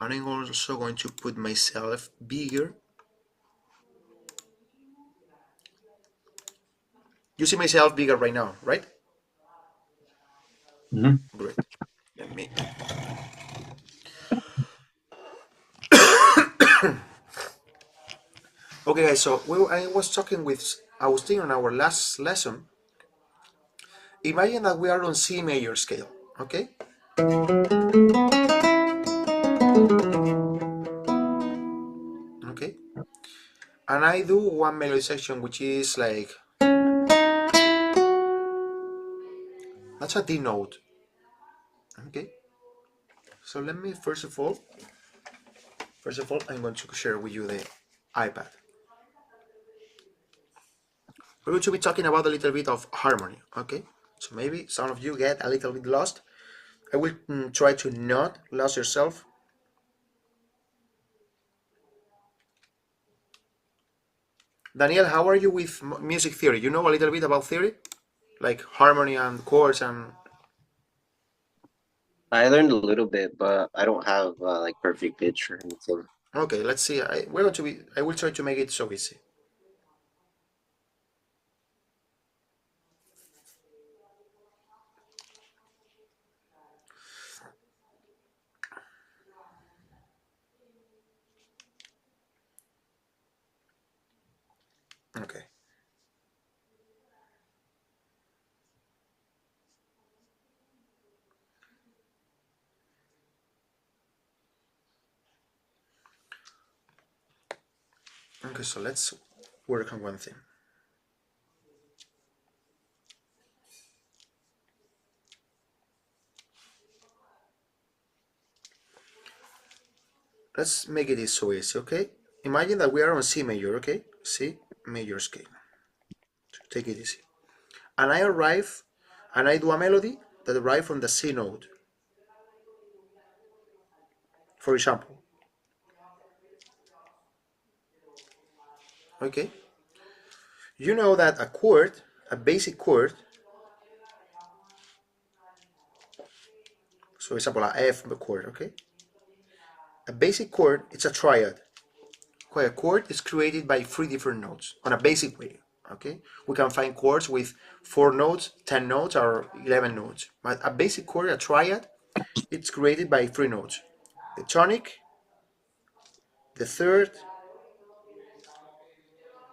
And I'm also going to put myself bigger. You see myself bigger right now, right? Great. Let me. Okay, guys. So I was talking with Agustin on our last lesson. Imagine that we are on C major scale. Okay. Okay. And I do one melody section, which is like that's a D note. Okay. So let me first of all, I'm going to share with you the iPad. We're going to be talking about a little bit of harmony. Okay. So maybe some of you get a little bit lost. I will try to not lose yourself. Daniel, how are you with music theory? You know a little bit about theory, like harmony and chords and. I learned a little bit, but I don't have like perfect pitch or anything. Okay, let's see. We're going to be. I will try to make it so easy. Okay. Okay, so let's work on one thing. Let's make it so easy, okay? Imagine that we are on C major, okay? C major scale. So take it easy. And I arrive and I do a melody that arrives from the C note. For example. Okay? You know that a chord, a basic chord, so for example, a F chord, okay? A basic chord, it's a triad. Where a chord is created by 3 different notes on a basic way. Okay, we can find chords with 4 notes, 10 notes, or 11 notes. But a basic chord, a triad, it's created by 3 notes: the tonic, the third,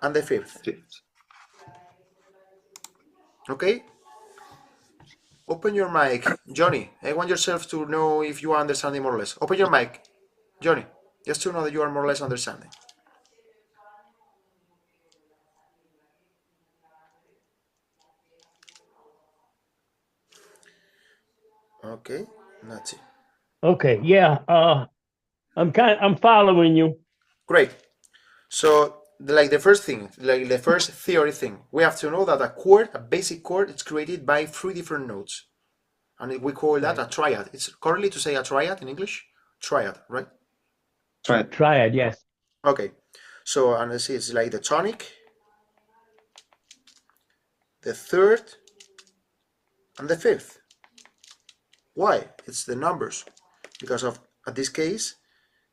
and the fifth. Okay, open your mic, Johnny. I want yourself to know if you are understanding more or less. Open your mic, Johnny, just to know that you are more or less understanding. Okay, that's it. Okay, yeah. I'm following you. Great. So, like the first thing, like the first theory thing, we have to know that a chord, a basic chord, is created by 3 different notes, and we call that a triad. It's correctly to say a triad in English. Triad, right? Triad, yes. Okay. So, and let's see, it's like the tonic, the third, and the fifth. Why? It's the numbers, because of in this case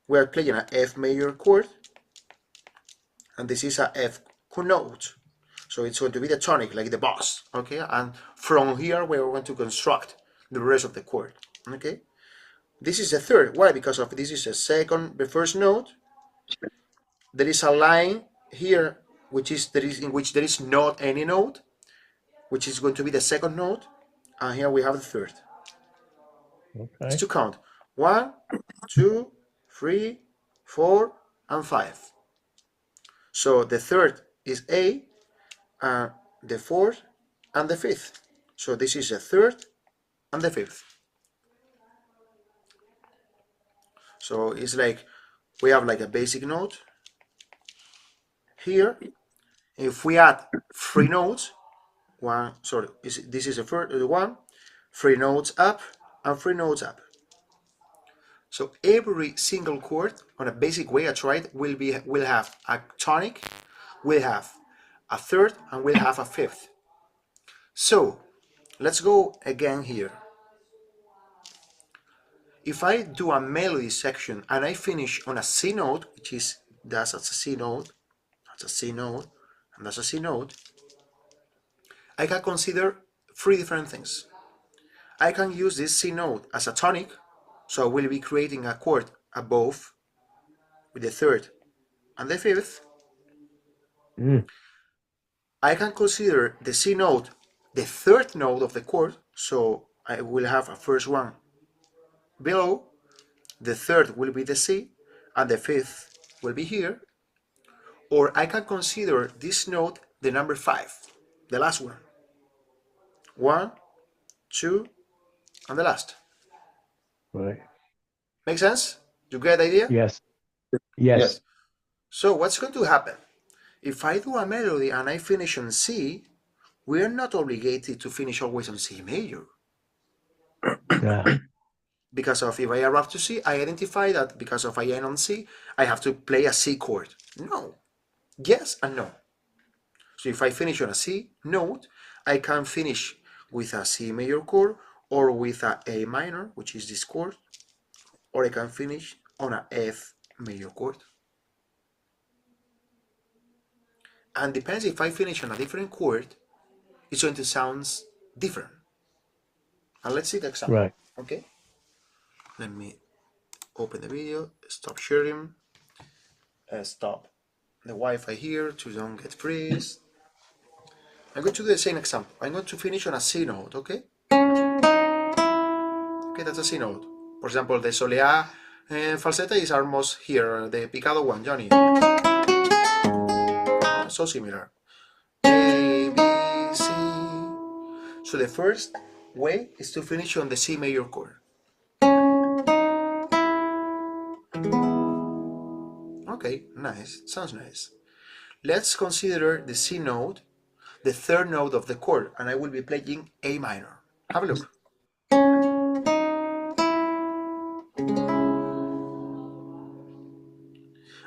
we are playing an F major chord, and this is a F note. So it's going to be the tonic, like the boss, okay? And from here, we're going to construct the rest of the chord, okay? This is the third. Why? Because of this is the first note. There is a line here, in which there is not any note, which is going to be the second note, and here we have the third. Okay. It's to count 1, 2, 3, 4, and 5. So the third is A, the fourth, and the fifth. So this is the third and the fifth. So it's like we have like a basic note here. If we add 3 notes, this is the first one, 3 notes up and 3 notes up. So every single chord on a basic way I tried will have a tonic, will have a third, and will have a fifth. So let's go again here. if I do a melody section and I finish on a C note, which is that's a C note, that's a C note, and that's a C note, I can consider three different things. I can use this C note as a tonic, so I will be creating a chord above with the third and the fifth. I can consider the C note the third note of the chord, so I will have a first one below, the third will be the C, and the fifth will be here. Or I can consider this note the number 5, the last one. 1, 2, and the last. Right. Make sense? You get the idea? Yes. Yes. Yes. So what's going to happen? If I do a melody and I finish on C, we are not obligated to finish always on C major. Yeah. Because of if I arrive to C, I identify that because of I end on C, I have to play a C chord. No. Yes and no. So if I finish on a C note, I can finish with a C major chord or with a minor, which is this chord, or I can finish on a F major chord. And depends if I finish on a different chord, it's going to sound different. And let's see the example. Right. Okay. Let me open the video, stop sharing, stop the Wi-Fi here to don't get freeze. I'm going to do the same example. I'm going to finish on a C note, okay? Okay, that's a C note. For example, the solea falseta is almost here, the picado one, Johnny. So similar. A, B, C. So the first way is to finish on the C major chord. Okay, nice. Sounds nice. Let's consider the C note, the third note of the chord, and I will be playing A minor. Have a look.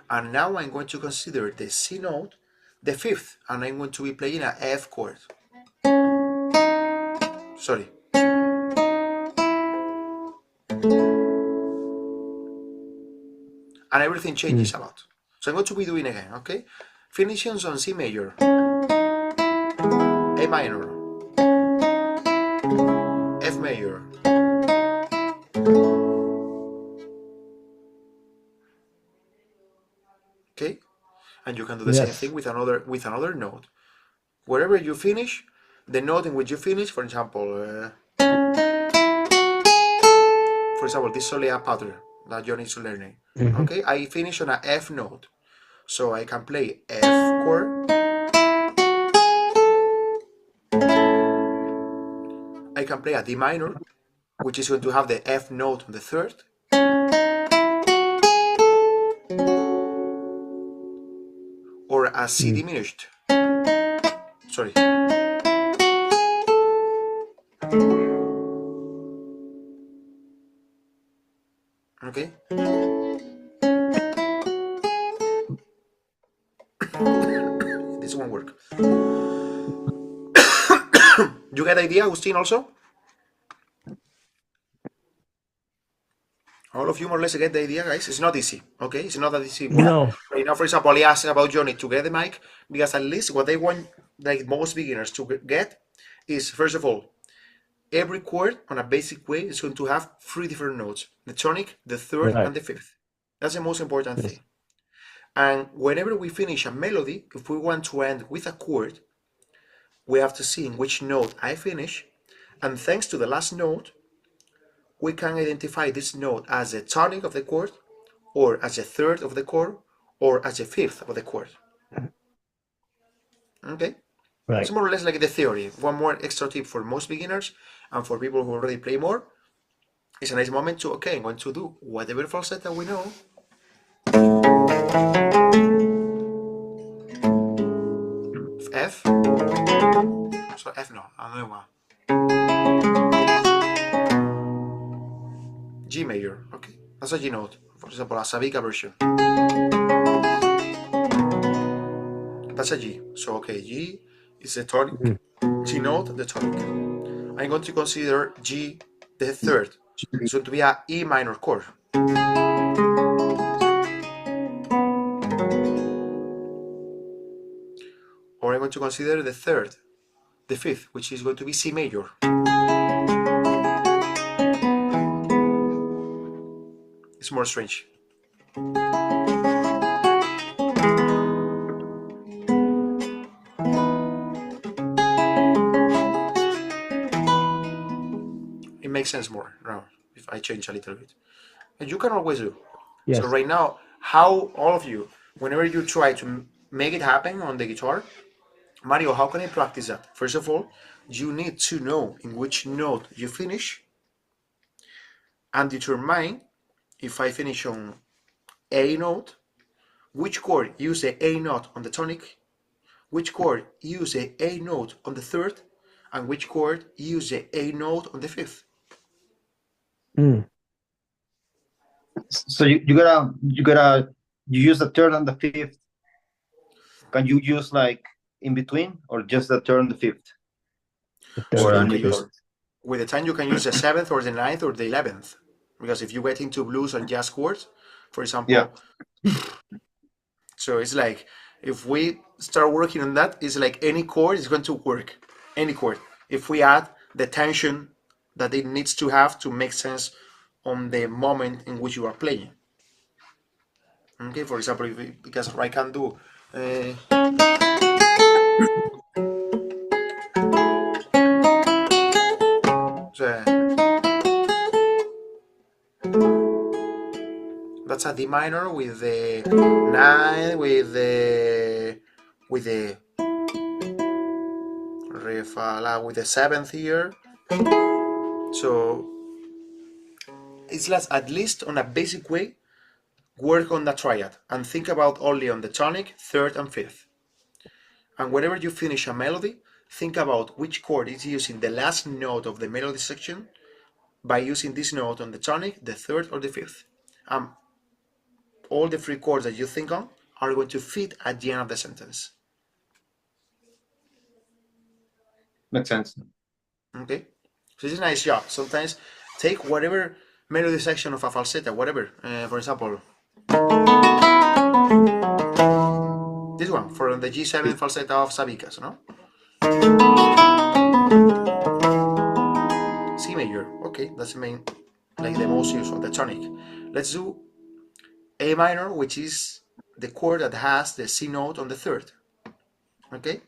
And now I'm going to consider the C note, the fifth, and I'm going to be playing an F chord. Sorry. And everything changes a lot. So I'm going to be doing again, okay? Finishing on C major, A minor, F major, okay? And you can do the same thing with another note. Wherever you finish, the note in which you finish, for example, this solea pattern that you're need to learning. Okay, I finish on a F note, so I can play F chord. I can play a D minor, which is going to have the F note on the third. Or a C diminished. Sorry. Okay. This won't work. You get the idea, Agustin, also? All of you more or less get the idea, guys. It's not easy, okay? It's not that easy. No. Right now, for example, I asked about Johnny to get the mic, because at least what they want, like most beginners, to get is, first of all, every chord on a basic way is going to have 3 different notes: the tonic, the third, and the fifth. That's the most important thing. And whenever we finish a melody, if we want to end with a chord, we have to see in which note I finish, and thanks to the last note, we can identify this note as the tonic of the chord, or as a third of the chord, or as a fifth of the chord. Okay? Right. It's more or less like the theory. One more extra tip for most beginners and for people who already play more. It's a nice moment to, okay, I'm going to do whatever falsetto we know. F. So F no, another one. G major, okay. That's a G note. For example, a Sabica version. That's a G. So, okay, G is the tonic. G note, the tonic. I'm going to consider G the third. It's going to be a E minor chord. Or I'm going to consider the fifth, which is going to be C major. It's more strange. It makes sense more now if I change a little bit. And you can always do. Yes. So right now, how all of you, whenever you try to make it happen on the guitar, Mario, how can I practice that? First of all, you need to know in which note you finish and determine if I finish on A note, which chord use the A note on the tonic, which chord use the A note on the third, and which chord use the A note on the fifth. Mm. So you use the third and the fifth. Can you use like in between or just the third and the fifth? The So third you and can fifth. use, with the time you can use the 7th or the 9th or the 11th. Because if you get into blues and jazz chords, for example, Yeah. So it's like if we start working on that, it's like any chord is going to work. Any chord. If we add the tension that it needs to have to make sense on the moment in which you are playing. Okay, for example, because I can do so that's a D minor with the 9 with the re fa la with the 7th here. So it's less, at least on a basic way, work on the triad and think about only on the tonic, third and fifth. And whenever you finish a melody, think about which chord is using the last note of the melody section by using this note on the tonic, the third or the fifth. All the three chords that you think on are going to fit at the end of the sentence. Makes sense. Okay? So this is a nice job. Sometimes take whatever melody section of a falsetto, whatever. For example, this one from the G7 falsetto of Sabicas, no? C major. Okay, that's the main, like the most usual, the tonic. Let's do A minor, which is the chord that has the C note on the third. Okay?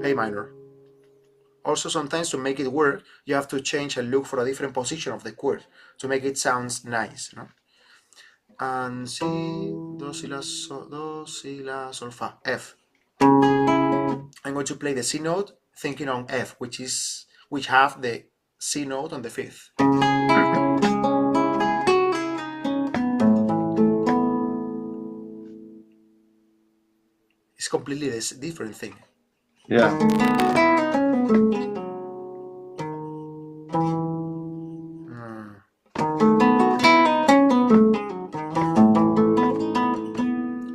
A minor. Also, sometimes to make it work, you have to change and look for a different position of the chord to make it sound nice, no? And C, do, si, la, sol, do, si, la, sol, fa, F. I'm going to play the C note thinking on F, which have the C note on the fifth. It's completely this different thing. Yeah.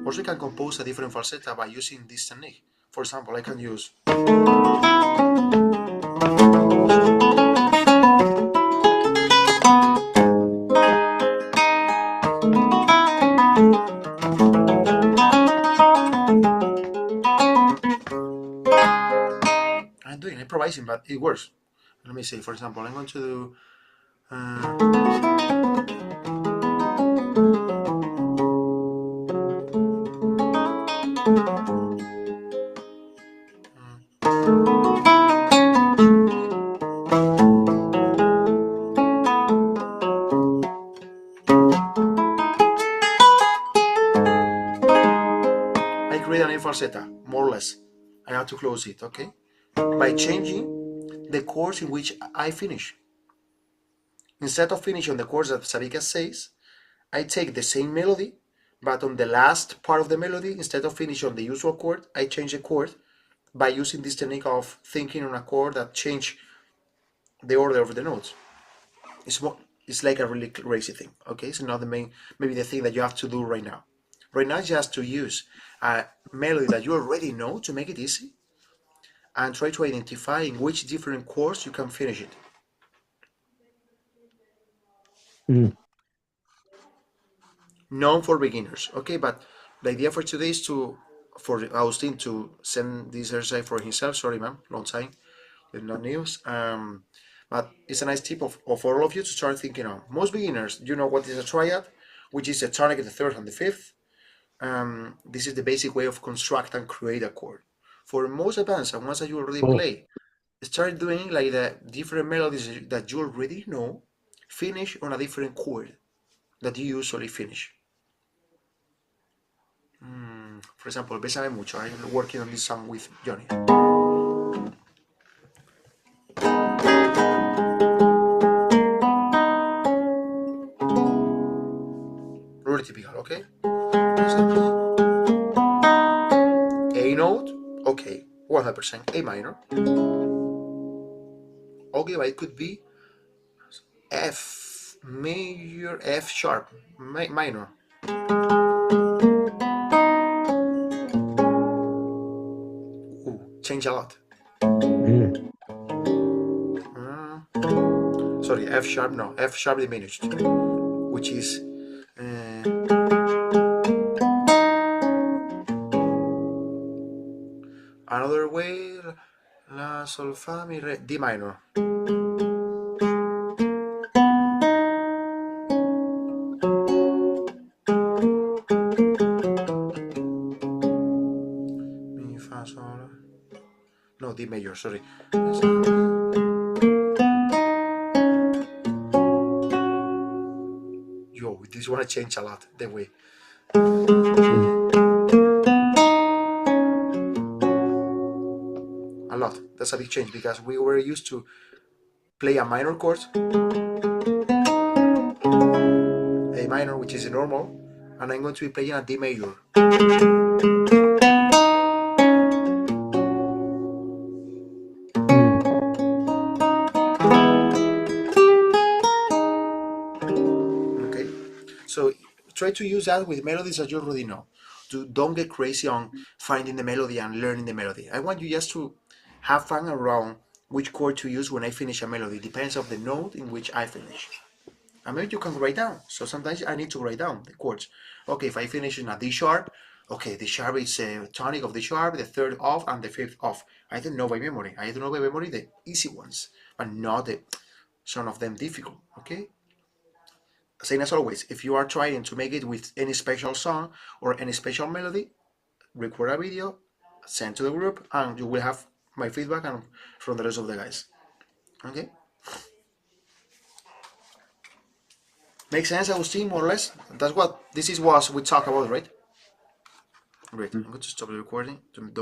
Also, you can compose a different falsetto by using this technique. For example, I can use I'm doing improvising, but it works. Let me say, for example, I'm going to do I create a new falsetto, more or less. I have to close it, okay? By changing the chords in which I finish. Instead of finishing the chords that Sabika says, I take the same melody, but on the last part of the melody, instead of finishing on the usual chord, I change the chord by using this technique of thinking on a chord that change the order of the notes. It's it's like a really crazy thing. Okay, it's not the main, maybe the thing that you have to do right now. Right now, just to use a melody that you already know to make it easy, and try to identify in which different chords you can finish it. Mm. Known for beginners, okay? But the idea for today is for Austin to send this exercise for himself. Sorry, ma'am, long time with no news. But it's a nice tip for all of you to start thinking on. Most beginners, you know what is a triad, which is a tonic, the third, and the fifth. This is the basic way of construct and create a chord. For most advanced and ones that you already Oh. play, start doing like the different melodies that you already know, finish on a different chord that you usually finish. For example, Bésame Mucho. I'm working on this song with Johnny. Really typical, okay? A note, okay, 100%. A minor. Okay, but it could be F major, F sharp, minor. Ooh, change a lot. Mm. Sorry, F sharp, no, F sharp diminished, which is another way, La, Sol, Fa, Mi, Re, D minor. Mi, Fa, Sol. No, D major, sorry. Yo, this one changed a lot, the way. A lot. That's a big change because we were used to play a minor chord, A minor, which is a normal, and I'm going to be playing a D major. Okay, so try to use that with melodies that you already know. Don't get crazy on finding the melody and learning the melody. I want you just to have fun around which chord to use when I finish a melody. It depends on the note in which I finish. And maybe you can write down. So sometimes I need to write down the chords. Okay, if I finish in a D sharp, okay, the sharp is a tonic of the sharp, the third off, and the fifth off. I don't know by memory. I don't know by memory the easy ones, but not some of them difficult. Okay. Same as always, if you are trying to make it with any special song or any special melody, record a video, send to the group, and you will have my feedback and from the rest of the guys. Okay. Makes sense, Agustin, more or less? That's what this is what we talk about, right? Great. I'm going to stop the recording to don't